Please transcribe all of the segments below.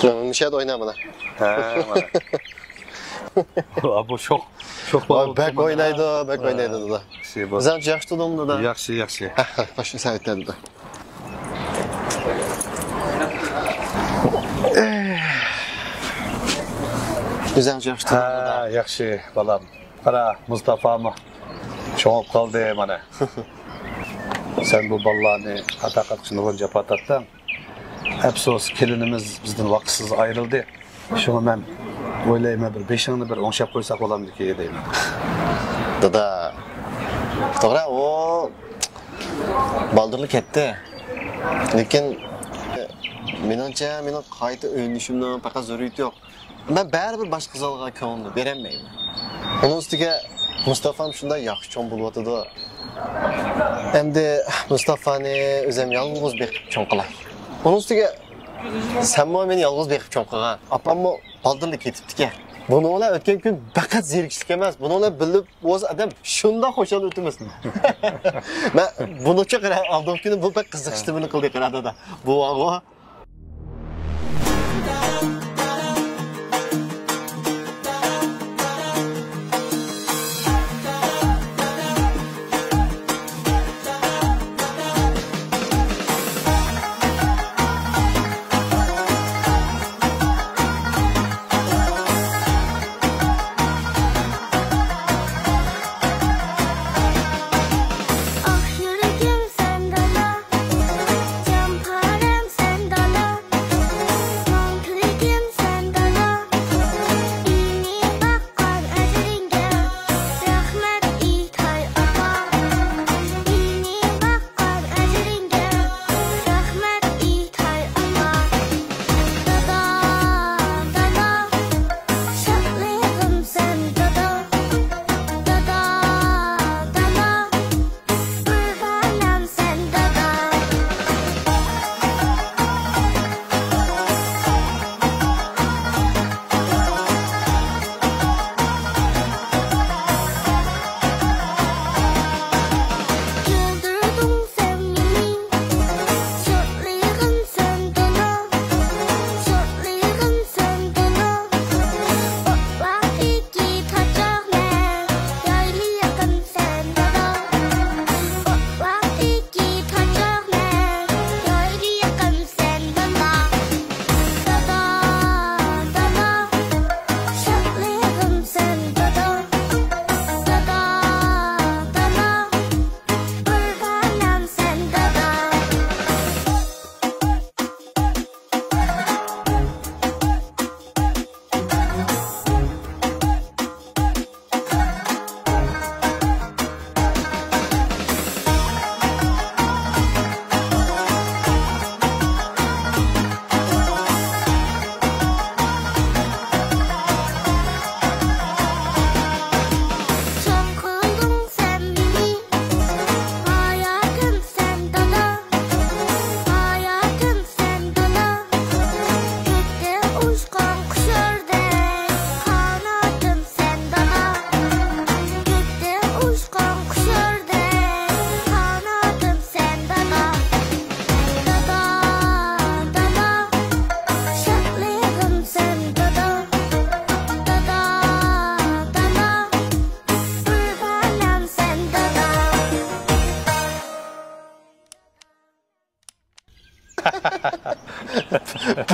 Nişad oynamına. Bu çok bek oynaydı, bek oynaydı da. Bizden yaxşı tudumdu da. Yaxşı. Başını sayıtladı da. Bizden yaxşı tudumdu da. Yaxşı balam. Qara Mustafa'mı çoğup kaldı mana. Sen bu ballarını atakat için olunca patattan. Afsus kelinimiz bizden vaksız ayrıldı. Şunu ben oylayma bir 5'ini bir onşap koysak olamdı ki deyim. Dada. To'g'ri, o baldırlık etti. Lekin menimcha meni qayta o'ynashimdan faqat zaruriyat yo'q. Men baribir boshqa qizlarga ko'ngilni berolmayman. Uning ustiga Mustafa'm shunday yaxshi cho'ng bo'lyotdi. Endi Mustafa'ni o'zim yolg'iz bekib cho'ng qilay. Uning ustiga senmi meni yolg'iz bekib cho'ng qilgan. Opammi baldırlık ketibdi-ki. Bunu ola o'tgan kun faqat zerikishlik emas, buni ola bilib o'z adam shunda xo'shal o'timiz. Men bunacha qara oldin kuni bu pek qiziqishni buni qildi qarada da. Bu og'o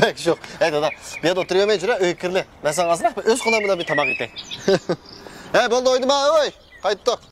pek çok. Hey dada, bir yerde oturuyor jura, öy kirli. Ben sana azrak, öz qo'lim bilan bir tamoq yetay. He, bo'ldi, o'ydim ha, oy. Qaytdik.